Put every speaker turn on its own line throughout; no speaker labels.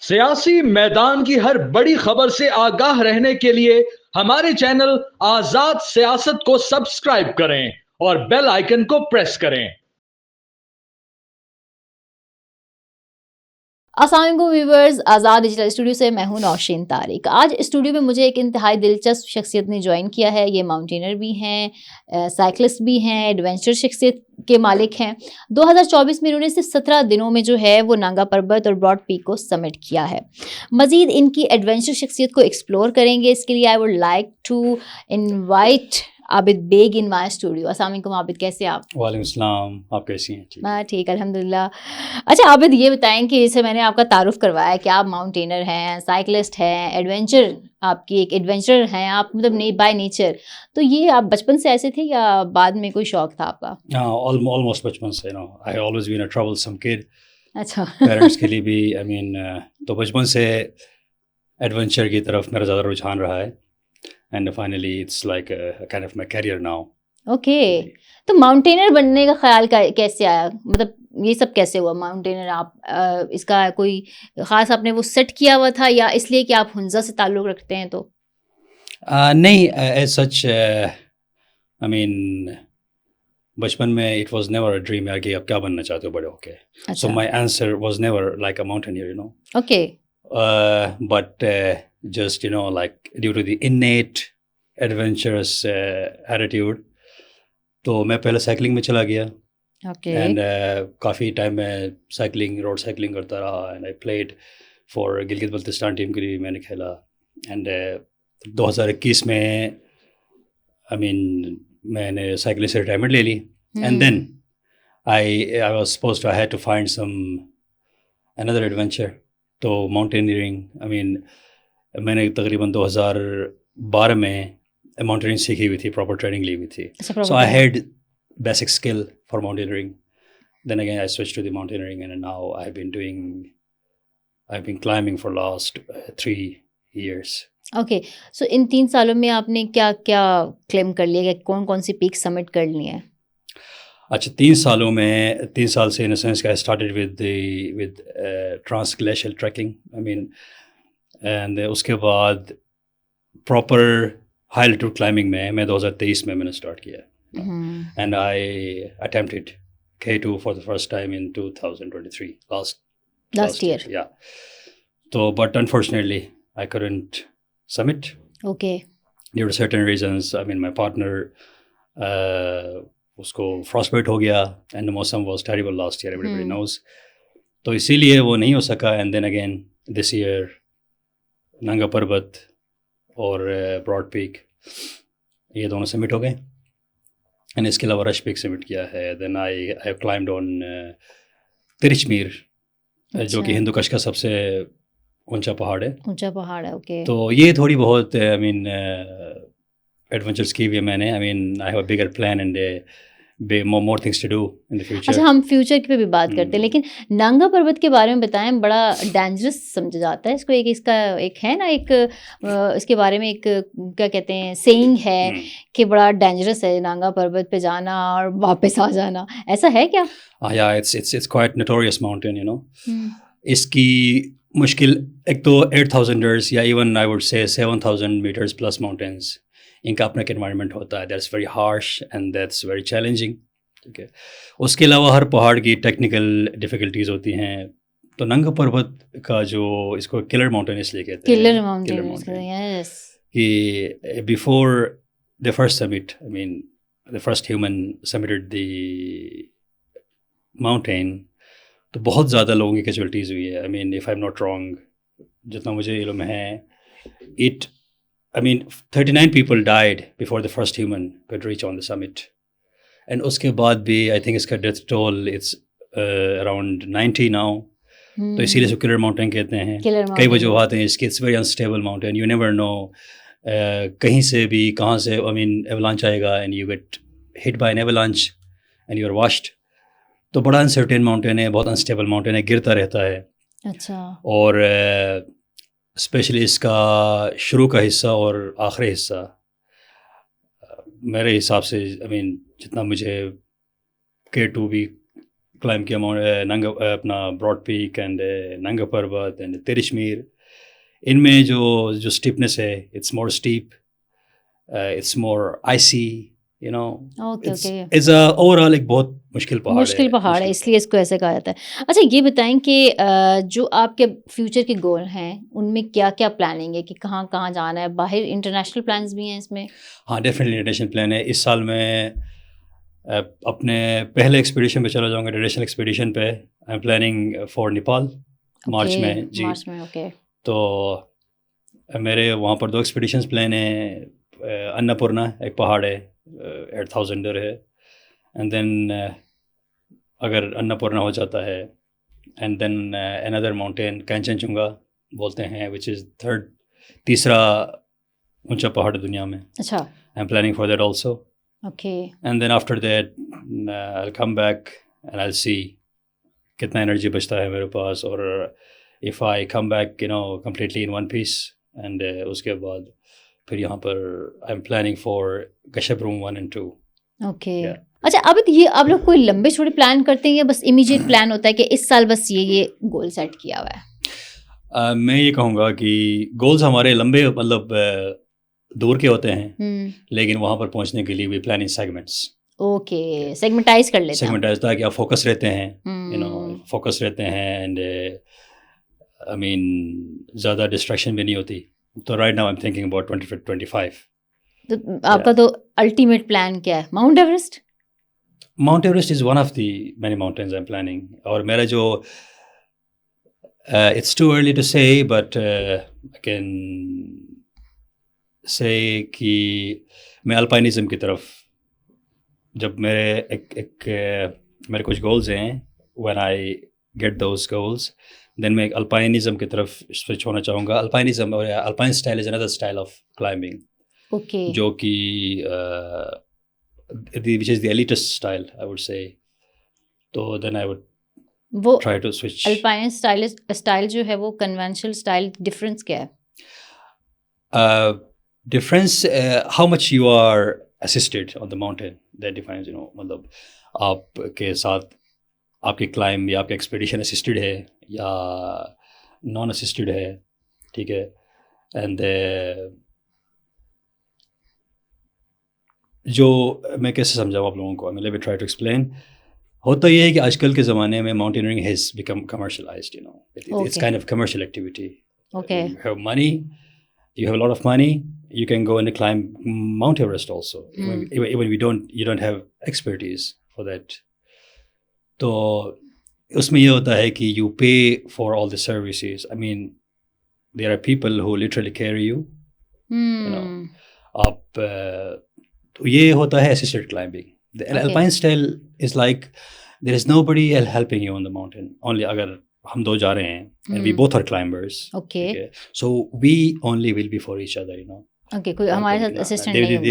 سیاسی میدان کی ہر بڑی خبر سے آگاہ رہنے کے لیے ہمارے چینل آزاد سیاست کو سبسکرائب کریں اور بیل آئیکن کو پریس کریں۔
السلام علیکم ویورز، آزاد ڈیجیٹل اسٹوڈیو سے میں ہوں نوشین طارق۔ آج اسٹوڈیو میں مجھے ایک انتہائی دلچسپ شخصیت نے جوائن کیا ہے۔ یہ ماؤنٹینر بھی ہیں، سائیکلسٹ بھی ہیں، ایڈونچر شخصیت کے مالک ہیں۔ 2024 میں انہوں نے صرف 17 دنوں میں جو ہے وہ نانگا پربت اور براڈ پیک کو سمٹ کیا ہے۔ مزید ان کی ایڈونچر شخصیت کو ایکسپلور کریں گے۔ اس کے لیے I would like to invite Abid Baig in my studio. السلام علیکم عابد، کیسے آپ؟
وعلیکم السلام، آپ کیسی ہیں؟
میں ٹھیک الحمد للہ۔ اچھا عابد، یہ بتائیں کہ جیسے میں نے آپ کا تعارف کروایا کہ آپ ماؤنٹینر ہیں، سائیکلسٹ ہیں، ایڈونچر، آپ کی ایک ایڈونچر ہیں آپ، مطلب بائی نیچر، تو یہ آپ بچپن سے ایسے تھے یا بعد میں کوئی شوق تھا آپ کا؟
آلموسٹ بچپن سے، آئی آلویز بین اے ٹربلسم کڈ۔
اچھا،
پیرنٹس کے لیے بھی تو بچپن سے ایڈونچر کی طرف میرا زیادہ رجحان رہا ہے، and finally it's like kind of my career now.
Okay, تو ماؤنٹینر بننے کا خیال کیسے آیا؟ مطلب یہ سب کیسے ہوا ماؤنٹینر؟ آپ اس کا کوئی خاص آپ نے وہ سیٹ کیا ہوا تھا یا اس لیے کہ آپ ہنزا سے تعلق رکھتے ہیں تو؟
نہیں، ایز سچ بچپن میں it was never a dream یار کہ آپ کیا بننا چاہتے ہو بڑے ہو کے. So my answer was never like a mountaineer,
okay,
but just like due to the innate adventurous attitude، تو میں پہلے سائیکلنگ میں چلا گیا، اینڈ کافی ٹائم میں سائیکلنگ، روڈ سائیکلنگ کرتا رہا، and I played for Gilgit Baltistan team کے لیے میں نے کھیلا، اینڈ 2021 میں میں نے سائیکلنگ سے ریٹائرمنٹ لے لی، and then I was supposed to I had to find some another adventure. تو ماؤنٹینئرنگ میں نے تقریباً 2012 میں ماؤنٹینئرنگ سیکھی ہوئی تھی، پراپر ٹریننگ لی ہوئی تھی، so I had basic skill for mountaineering. Then again I switch to the mountaineering and now I been climbing for last 3 years.
اوکے، سو ان 3 سالوں میں آپ نے کیا کیا کلیم کر لیا، کون کون سی پیک سمٹ کر لی ہیں؟
اچھا، 3 سالوں میں 3 سال سے ان اے سینس کہ I started with trans glacial trekking, and اس کے بعد پراپر ہائی الٹیٹیوڈ کلائمبنگ میں 2023 میں نے اسٹارٹ کیا، and I attempted K2 for the first time in 2023 last year. Yeah. So but unfortunately I couldn't summit.
Okay.
Due to certain reasons. My partner usko frostbite ho gaya and the موسم was terrible last year, everybody knows. تو اسی لیے وہ نہیں ہو سکا، and then again this year Nanga Parbat اور Broad pack یہ دونوں سمٹ ہو گئے، اینڈ اس کے علاوہ رش پیک سمٹ کیا ہے. دین آئی ہیو کلائمبڈ آن ترچمیر، جو کہ ہندوکش کا سب سے اونچا پہاڑ ہے.
اونچا پہاڑ ہے، اوکے.
تو یہ تھوڑی بہت ایڈونچرس کی ہوئی ہے میں نے. I have a bigger plan and more things to do in the future.
اچھا، ہم فیوچر کی بھی بات کرتے ہیں، لیکن نانگا پربت کے بارے میں بتائیں. بڑا ڈینجرس سمجھا جاتا ہے اس کو، اس کا ایک ہے نا، ایک اس کے بارے میں ایک کیا کہتے ہیں سینگ ہے کہ بڑا ڈینجرس ہے نانگا پربت پہ جانا اور واپس آ جانا، ایسا ہے کیا؟
Yeah, it's quite notorious mountain, اس کی مشکل ایک تو 8,000ers یا even I would say 7,000 meters plus mountains, ان کا اپنا ایک انوائرمنٹ ہوتا ہے، that's very harsh and that's very challenging. ٹھیک ہے، اس کے علاوہ ہر پہاڑ کی ٹیکنیکل ڈیفیکلٹیز ہوتی ہیں. تو نانگا پربت کا جو اس کو کلر ماؤنٹین اس لیے کہتے ہیں،
کلر ماؤنٹین،
کہ before the first summit, the first human summited the mountain, تو بہت زیادہ لوگوں کی کیجویلٹیز ہوئی ہے. If I am not wrong, جتنا مجھے علم ہے، 39 people died before the first human could reach on the summit. And اس کے بعد بھی I think اس کا death toll it's around 90 now. تو اسی لیے اس کو کلر ماؤنٹین کہتے ہیں. کئی وجوہات ہیں اس کی. It's very unstable mountain. You never know کہیں سے بھی کہاں سے avalanche آئے گا and you get hit by an avalanche and you are washed. تو بڑا uncertain mountain ہے، بہت unstable mountain ہے، گرتا رہتا ہے.
اچھا. اور
اسپیشلی اس کا شروع کا حصہ اور آخری حصہ میرے حساب سے جتنا مجھے K2 بھی کلائم کیا ننگا اپنا براڈ پیک اینڈ ننگا پربت اینڈ ترشمیر. ان میں جو اسٹیپنس ہے it's more steep, it's more icy, you know,
okay okay,
is overall ایک بہت مشکل پہاڑ
ہے, اس لیے اس کو ایسے کہا جاتا ہے. اچھا یہ بتائیں کہ جو آپ کے فیوچر کے گول ہیں ان میں کیا کیا پلاننگ ہے, کہ کہاں کہاں جانا ہے, باہر انٹرنیشنل پلانس بھی ہیں اس میں؟
ہاں ڈیفینیٹلی انٹرنیشنل پلان ہے. اس سال میں اپنے پہلے ایکسپیڈیشن پہ چلا جاؤں گا, ٹریڈیشنل ایکسپیڈیشن پہ. آئی am planning for Nepal March میں. جی
مارچ میں, اوکے.
تو میرے وہاں پر 2 ایکسپیڈیشنس پلان ہیں. اناپورنا ایک پہاڑ ہے 8000 ہے, اینڈ دین اگر اناپورنا ہو جاتا ہے, اینڈ دین اندر ماؤنٹین کینچن چنگا بولتے ہیں, وچ از تیسرا اونچا پہاڑ دنیا میں.
اچھا,
I am planning for that also.
Okay.
And then after that I come back and I see کتنا انرجی بچتا ہے میرے پاس, اور if I come back you know completely in one piece, and اس کے بعد پھر یہاں پر I am planning for Gasherbrum 1 and 2.
Okay. اچھا اب یہ آپ لوگ کوئی لمبے چھوٹے پلان کرتے ہیں یا بس امیجیٹ پلان ہوتا ہے کہ اس سال بس یہ گول سیٹ کیا ہوا ہے؟
میں یہ کہوں گا کہ گولز ہمارے لمبے مطلب دور کے ہوتے ہیں, لیکن وہاں پر پہنچنے کے لیے we plan in segments.
Okay, segmentize کر لیتے ہیں.
سیگمنٹائز تاکہ آپ فوکس رہتے ہیں, یو نو فوکس رہتے ہیں, اینڈ آئی مین زیادہ ڈسٹریکشن بھی نہیں ہوتی. تو right now I am thinking about 2025.
تو آپ کا تو الٹیمیٹ پلان کیا ہے؟ Mount Everest?
Mount Everest is one of the many mountains I am planning. اور میرا جو اٹس ٹو ارلی ٹو سے بٹ آئی کین سے کہ میں الپائنزم کی طرف, جب میرے ایک میرے کچھ گولز ہیں, when I get those goals then میں ایک الپائنزم کی طرف سوئچ ہونا چاہوں گا. الپائنزم اور alpine style is another style of climbing,
okay,
جو کہ which is the elitist style I would say. تو then I would
وہ
try to switch.
Alpine style جو ہے وہ کنونشنل اسٹائل, ڈفرینس کیا ہے؟
Difference how much you are assisted on the mountain that defines, you know, مطلب آپ کے ساتھ آپ کی کلائم یا آپ کا ایکسپیڈیشن اسسٹڈ ہے یا نان اسسٹڈ ہے, ٹھیک ہے. اینڈ جو میں کیسے سمجھاؤں آپ لوگوں کو, let me try to explain. ہوتا یہ ہے کہ آج کل کے زمانے میں mountaineering has become commercialized, you know, it's kind of commercial activity.
Okay,
You have money, you have a lot of money, you can go and climb Mount Everest also. Even you don't have expertise for that. تو اس میں یہ ہوتا ہے کہ you pay for all the services. I mean, there are people who literally carry you. You know, آپ تو یہ ہوتا ہے assisted climbing. The alpine style is like there is nobody helping you on the mountain. Only اگر ہم دو جا رہے ہیں and we both are climbers.
Okay.
So we only will be for each other, you know.
Okay, کوئی ہمارے ساتھ assistant نہیں ہوگا.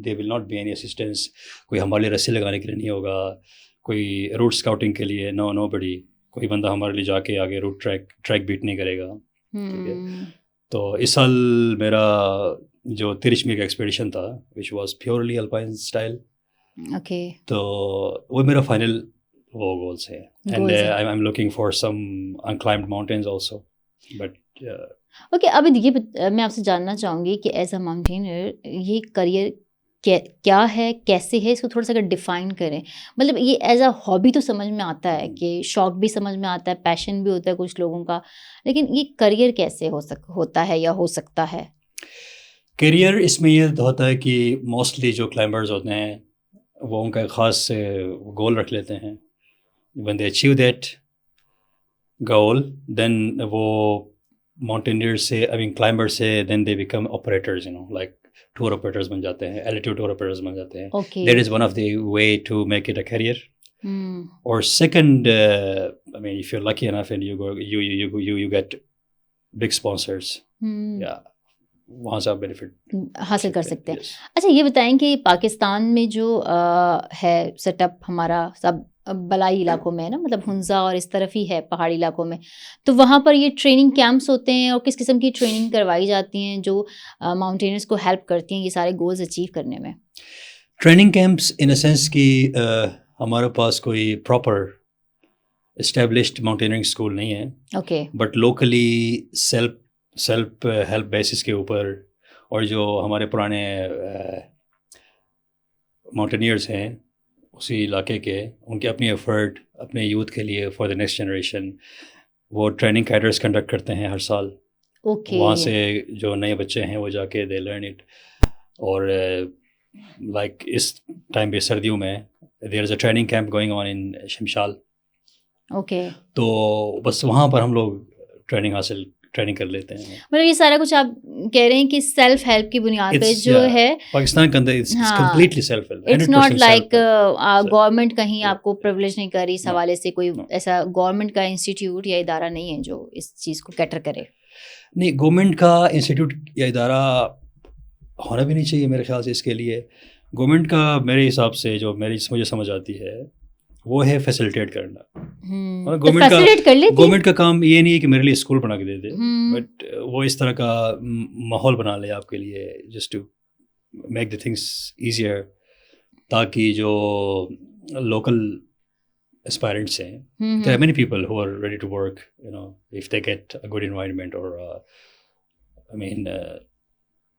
There will not be any assistance. کوئی ہمارے لیے رسی لگانے کے لیے نہیں ہوگا, کوئی روٹ اسکاؤٹنگ کے لیے nobody. کوئی بندہ ہمارے لیے جا کے آگے روٹ ٹریک بیٹ نہیں کرے گا. تو اس سال میرا جو ترشمیر کا ایکسپیڈیشن تھا which was purely alpine style.
Okay.
تو وہ میرا فائنل وہ گولس ہیں. And I'm looking for some unclimbed mountains also. But
okay, اب یہ میں آپ سے جاننا چاہوں گی کہ ایز اے ماؤنٹینر یہ کریئر کیا ہے, کیسے ہے, اس کو تھوڑا سا اگر ڈیفائن کریں. مطلب یہ ایز اے ہابی تو سمجھ میں آتا ہے, کہ شوق بھی سمجھ میں آتا ہے, پیشن بھی ہوتا ہے کچھ لوگوں کا, لیکن یہ کریئر کیسے ہوتا ہے یا ہو سکتا ہے؟
کیریئر اس میں یہ ہوتا ہے کہ موسٹلی جو کلائمبرز ہوتے ہیں وہ ان کا ایک خاص گول رکھ لیتے ہیں. when they achieve that goal then وہ mountaineers سے climber سے then they become operators, you know, like tour operators بن جاتے ہیں, altitude tour operators بن جاتے ہیں.
Okay.
That is one of the way to make it a career. Or second, if you're lucky enough and you get big sponsors, yeah, وہاں سے آپ benefit
حاصل کر سکتے ہیں. اچھا یہ بتائیں کہ پاکستان میں جو ہے سیٹ اپ ہمارا سب بلائی علاقوں میں ہے نا, مطلب ہنزا اور اس طرف ہی ہے پہاڑی علاقوں میں, تو وہاں پر یہ ٹریننگ کیمپس ہوتے ہیں اور کس قسم کی ٹریننگ کروائی جاتی ہیں جو ماؤنٹینرس کو ہیلپ کرتی ہیں یہ سارے گولز اچیو کرنے میں؟
Training camps in a sense کہ ہمارے پاس کوئی پراپر اسٹیبلشڈ ماؤنٹینرنگ اسکول نہیں ہے,
okay
but locally self help basis کے اوپر, اور جو ہمارے پرانے ماؤنٹینئرس ہیں اسی علاقے کے, ان کے اپنی ایفرٹ اپنے یوتھ کے لیے فار دا نیکسٹ جنریشن, وہ ٹریننگ کیڈرس کنڈکٹ کرتے ہیں ہر سال.
اوکے
وہاں سے جو نئے بچے ہیں وہ جا کے دے لرن اٹ. اور لائک اس ٹائم پہ سردیوں میں there is a training camp going on in Shimshal,
okay
تو بس وہاں پر ہم لوگ ٹریننگ کر لیتے ہیں.
مطلب یہ سارا کچھ آپ کہہ رہے ہیں کہ سیلف ہیلپ کی بنیاد پہ جو ہے
پاکستان کے اندر completely self help,
it's not like government کہیں آپ کو پریولیج نہیں کر رہی اس حوالے سے, کوئی ایسا گورنمنٹ کا انسٹیٹیوٹ یا ادارہ نہیں ہے جو اس چیز کو کیٹر کرے.
نہیں, گورنمنٹ کا انسٹیٹیوٹ یا ادارہ ہونا بھی نہیں چاہیے میرے خیال سے. اس کے لیے گورنمنٹ کا میرے حساب سے جو مجھے سمجھ آتی ہے وہ ہے فیسیلیٹیٹ کرنا. گورنمنٹ کا کام یہ نہیں ہے کہ میرے لیے اسکول بنا کے دے دے, بٹ وہ اس طرح کا ماحول بنا لے آپ کے لیے just to make the things easier, تاکہ جو لوکل aspirants ہیں, there are many people who are ready to work, you know, if they get a good environment or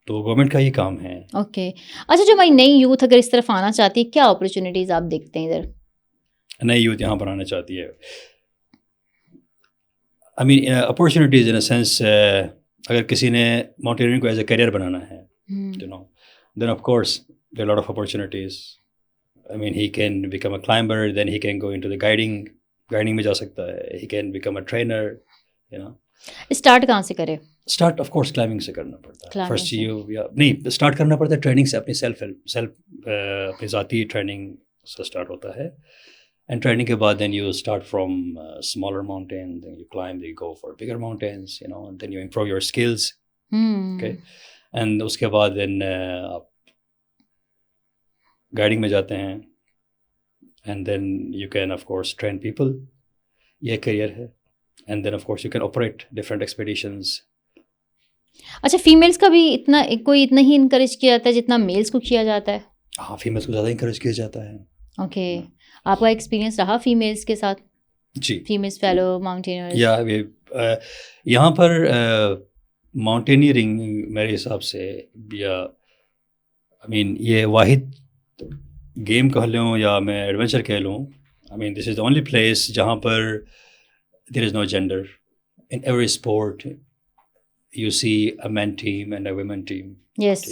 تو گورنمنٹ کا یہ کام ہے.
اوکے اچھا, جو ہماری نئی یوتھ اگر اس طرف آنا چاہتی ہے, کیا اپرچونیٹیز آپ دیکھتے ہیں ادھر؟
نئی یوتھ یہاں پر آنا چاہتی ہے, I mean opportunities in a sense, اگر کسی نے ماؤنٹینئرنگ کو ایز اے کیریئر بنانا ہے, you know, then of course there are a lot of opportunities. I mean he can become a climber, then he can go into the guiding میں جا سکتا ہے, he can become a trainer, you know.
Start کہاں سے کرے؟
Start of course climbing سے کرنا پڑتا ہے فرسٹ. نہیں, اسٹارٹ کرنا پڑتا ہے ٹریننگ سے, اپنی اپنی ذاتی ٹریننگ سے اسٹارٹ ہوتا ہے. اینڈ ٹریننگ کے بعد then you start from smaller mountain, then you climb, then you go for bigger mountains, you know, then you improve your skills. Okay, and اس کے بعد دین آپ گائیڈنگ میں جاتے ہیں, and then you can of course train people, یہ career ہے. And then of course you can operate different expeditions.
اچھا, فیمیلس کا بھی اتنا ہی انکریج کیا جاتا ہے جتنا میلس کو کیا جاتا ہے؟
ہاں, فیمیلس کو زیادہ انکریج کیا جاتا ہے.
اوکے, آپ کا ایکسپیرینس رہا فیمیلس کے ساتھ؟
جی,
فیمیلس فیلو ماؤنٹینئرز.
یا یہاں پر ماؤنٹینئرنگ میرے حساب سے, یا آئی مین یہ واحد گیم کہہ لوں یا میں ایڈونچر کہہ لوں, آئی مین دس از دا اونلی پلیس جہاں پر there is no gender. In every sport you see a men team and a women team.
Yes.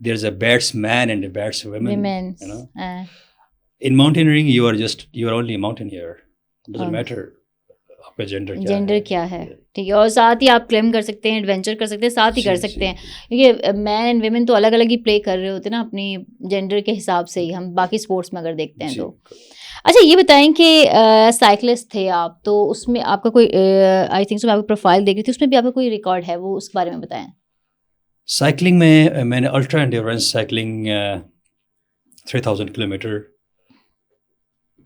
There's a batsman and a batswoman. You know? In mountaineering, you are only a mountaineer. Doesn't matter آپ کا gender
کیا ہے. ٹھیک ہے, اور ساتھ ہی آپ climb کر سکتے ہیں, ایڈونچر کر سکتے ہیں, ساتھ ہی کر سکتے ہیں, کیونکہ مین اینڈ ویمن تو الگ الگ ہی پلے کر رہے ہوتے ہیں نا اپنی جینڈر کے حساب سے ہی, ہم باقی اسپورٹس میں اگر دیکھتے ہیں تو. اچھا, یہ بتائیں کہ سائیکلسٹ تھے آپ, تو اس میں آپ کا کوئی آئی تھنک سو میں آپ کی پروفائل دیکھ رہی تھی, اس میں بھی آپ کا کوئی ریکارڈ ہے, وہ اس کے بارے میں بتائیں.
سائیکلنگ میں نے الٹرا انڈیورنس سائیکلنگ 3000 کلومیٹر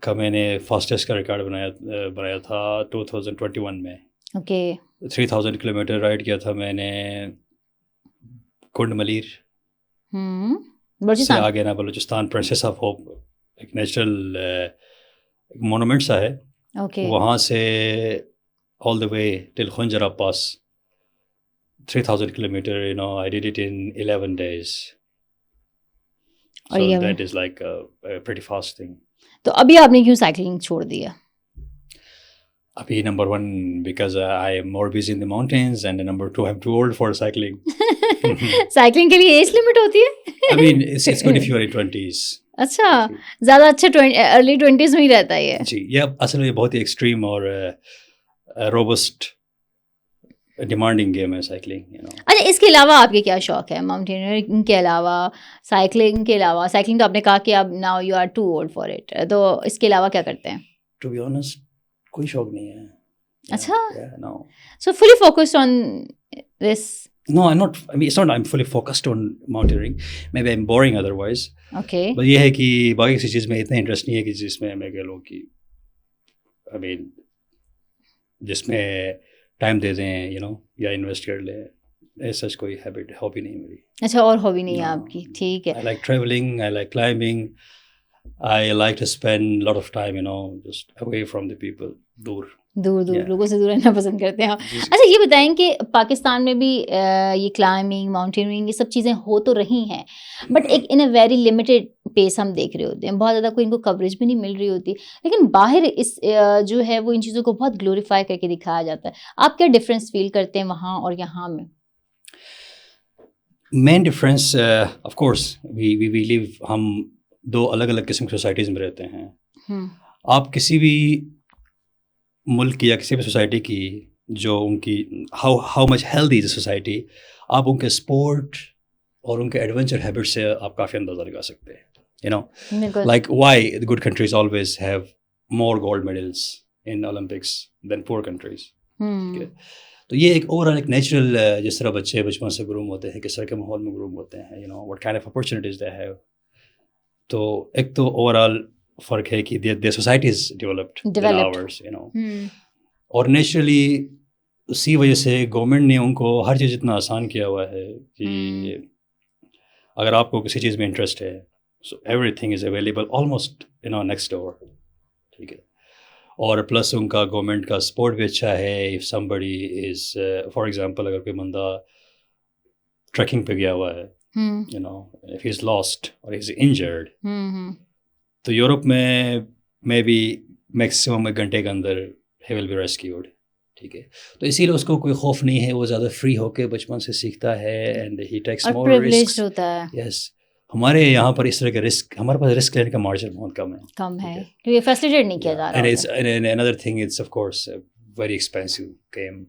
کا میں نے فاسٹسٹ کا ریکارڈ بنایا تھا 2021 میں.
اوکے,
3000 کلومیٹر رائڈ کیا تھا میں نے کنڈ ملیر سے آگے نا بلوچستان, پرنسس آف ہوپ, ایک نیچرل مونومنٹ سا ہے, وہاں سے آل دا وے ٹل خنجرا پاس 3000 kilometre, you know, I did it in 11 days. So that is like a pretty fast thing.
تو ابھی آپ نے کیوں سائیکلنگ چھوڑ دیا؟
ابھی number 1 because I am more busy in the mountains, and number 2 I'm too old for cycling.
Cycling کے لیے ایج لمٹ ہوتی ہے؟
I mean it's good if you are in 20s.
اچھا, زیادہ اچھا ارلی 20s میں ہی رہتا ہے یہ.
جی, یہ اصل میں بہت ہی ایکسٹریم اور روبسٹ ڈیمانڈنگ گیم ہے سائیکلنگ.
اچھا, اس کے علاوہ آپ کے کیا شوق ہے ماؤنٹینئرنگ کے علاوہ, سائیکلنگ کے علاوہ؟ سائیکلنگ تو آپ نے کہا کہ اب now you are too old for it, تو اس کے علاوہ کیا کرتے ہیں؟
ٹو بی آنیسٹ کوئی شوق نہیں ہے.
اچھا, so fully focused on this?
No, I'm not. I mean, it's not. I'm fully focused on mountaineering. Maybe I'm boring otherwise.
Okay.
But یہ ہے کہ باقی کسی چیز میں اتنا انٹرسٹ نہیں ہے کہ جس میں میں کہہ لوں کہ I mean جس میں ٹائم دے دیں, you know, یا انویسٹ کر لیں. ایسا کوئی ہابی نہیں میری.
اچھا, اور ہابی نہیں ہے آپ کی. ٹھیک ہے.
I like traveling. I like climbing. I like to spend a lot of time, just away from the people, دور.
دور لوگوں سے دور رہنا پسند کرتے ہیں آپ.
جی.
اچھا یہ بتائیں کہ پاکستان میں بھی یہ کلائمبنگ ماؤنٹینئرنگ یہ سب چیزیں ہو تو رہی ہیں بٹ ایک ان اے ویری لمیٹیڈ پیس ہم دیکھ رہے ہوتے ہیں, بہت زیادہ کوئی ان کو کوریج بھی نہیں مل رہی ہوتی, لیکن باہر اس جو ہے وہ ان چیزوں کو بہت گلوریفائی کر کے دکھایا جاتا ہے. آپ کیا ڈفرینس فیل کرتے ہیں وہاں اور یہاں میں؟
Main difference of course we live, ہم دو الگ الگ قسم کی سوسائٹیز میں رہتے ہیں. آپ کسی بھی ملک کی یا کسی بھی سوسائٹی کی جو ان کی how much healthy is a society, آپ ان کے اسپورٹ اور ان کے ایڈونچر ہیبٹ سے آپ کافی اندازہ لگا سکتے ہیں. Like why the good countries always have more gold medals in Olympics than poor countries. تو یہ ایک اوور آل ایک نیچرل, جس طرح بچے بچپن سے گروم ہوتے ہیں, کس طرح کے ماحول میں گروم ہوتے ہیں, what kind of opportunities they have. تو ایک تو اوور آل فرق ہے کہ their society is developed than ours, اور نیچرلی اسی وجہ سے گورنمنٹ نے ان کو ہر چیز اتنا آسان کیا ہوا ہے کہ اگر آپ کو کسی چیز میں انٹرسٹ ہے so every thing is available almost next door. ٹھیک ہے, اور پلس ان کا گورنمنٹ کا سپورٹ بھی اچھا ہے. If somebody is for example اگر کوئی بندہ ٹریکنگ پہ گیا ہوا ہے, if he's lost or he's injured, تو یورپ میں بھی میکسیمم ایک گھنٹے کے اندر he will be rescued. ٹھیک ہے, تو اسی لیے اس کو کوئی خوف نہیں ہے, وہ زیادہ فری ہو کے بچپن سے سیکھتا ہے and he takes more risks. Yes. ہمارے یہاں پر اس طرح کے رسک, ہمارے پاس رسک لینے کا مارجن بہت کم ہے
کیونکہ فیسیلیٹیٹ نہیں کیا جا رہا.
And another thing, it's of course a very expensive game.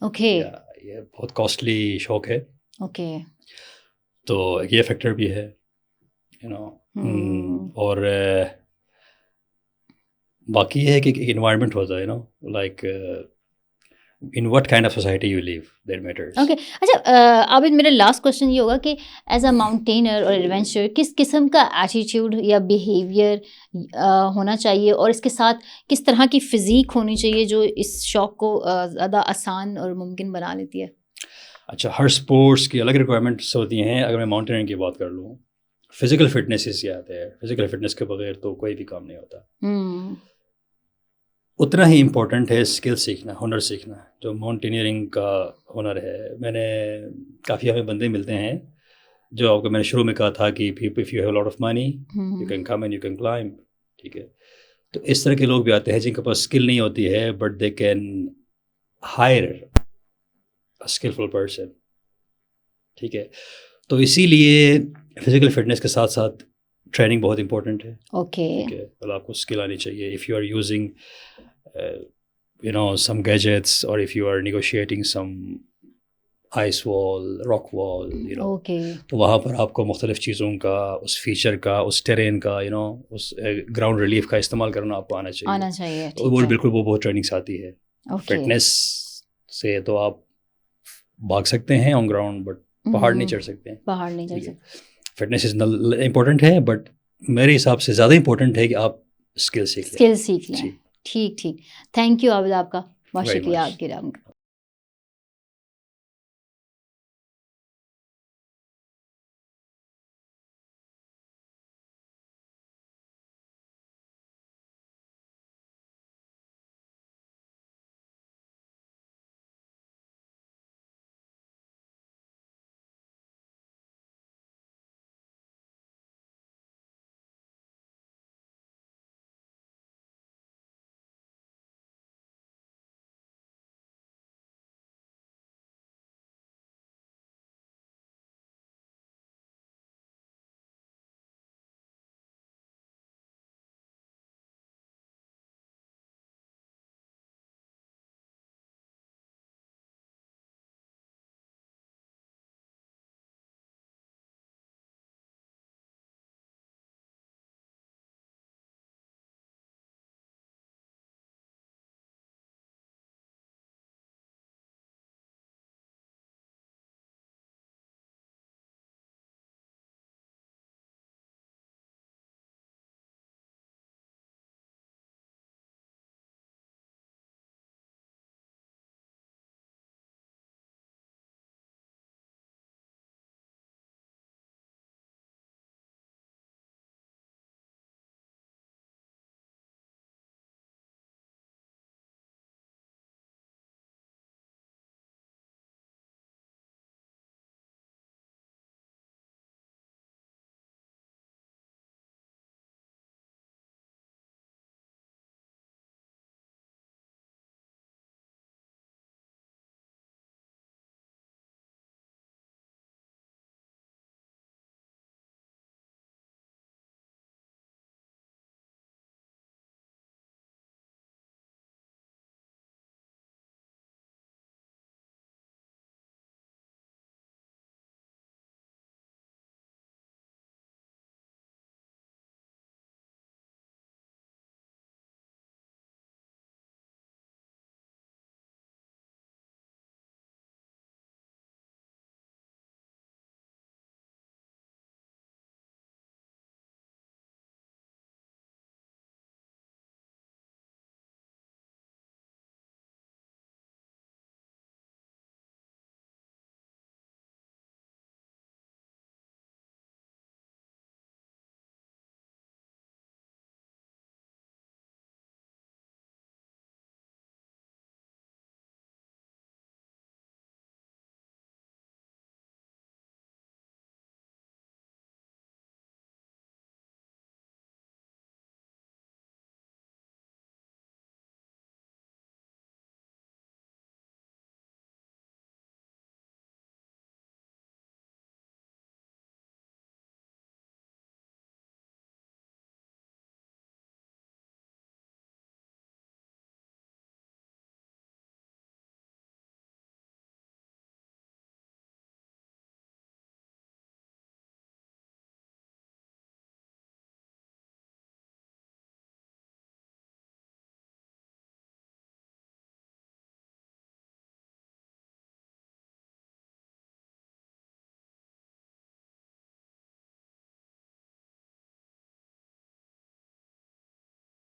Okay.
یہ بہت کاسٹلی شوق ہے.
Okay.
تو یہ فیکٹر بھی ہے, اور باقی یہ ہے کہ ایک انوائرمنٹ ہوتا ہے, like in what kind of society you live, that matters.
Okay. اچھا عابد, میرا لاسٹ کوشچن یہ ہوگا کہ ایز اے ماؤنٹینر اور ایڈونچر کس قسم کا ایٹیٹیوڈ یا بیہیویئر ہونا چاہیے, اور اس کے ساتھ کس طرح کی فزیک ہونی چاہیے جو اس شوق کو زیادہ آسان اور ممکن بنا لیتی ہے؟
اچھا, ہر اسپورٹس کی الگ ریکوائرمنٹس ہوتی ہیں. اگر میں ماؤنٹینئرنگ کی بات کر لوں, فزیکل فٹنس اس سے آتے ہیں. فزیکل فٹنس کے بغیر تو کوئی بھی کام نہیں ہوتا. اتنا ہی امپورٹنٹ ہے اسکل سیکھنا, ہنر سیکھنا, جو ماؤنٹینئرنگ کا ہنر ہے. میں نے کافی ہمیں بندے ملتے ہیں جو آپ کو میں نے شروع میں کہا تھا کہ if you have a lot of money you can come and you can climb. ٹھیک ہے, تو اس طرح کے لوگ بھی آتے ہیں جن کے پاس اسکل نہیں ہوتی ہے but they can hire a skillful person. ٹھیک ہے, تو اسی لیے فزیکل فٹنس کے ساتھ ساتھ ٹریننگ بہت امپورٹنٹ ہے.
اوکے,
مطلب آپ کو اسکل آنی چاہیے. If you are using some gadgets, or if you are negotiating some ice wall, rock wall, تو وہاں پر آپ کو مختلف چیزوں کا, اس فیچر کا, اس ٹیرین کا, اس گراؤنڈ ریلیف کا استعمال کرنا آپ کو آنا چاہیے. وہ بالکل وہ بہت ٹریننگ سے آتی ہے. فٹنس سے تو آپ بھاگ سکتے ہیں آن گراؤنڈ بٹ پہاڑ نہیں چڑھ سکتے ہیں. فٹنس از امپورٹنٹ ہے بٹ میرے حساب سے زیادہ امپورٹنٹ ہے کہ آپ اسکل سیکھ لیں.
ٹھیک. تھینک یو عابد, آپ کا بہت شکریہ آپ کے نام کا.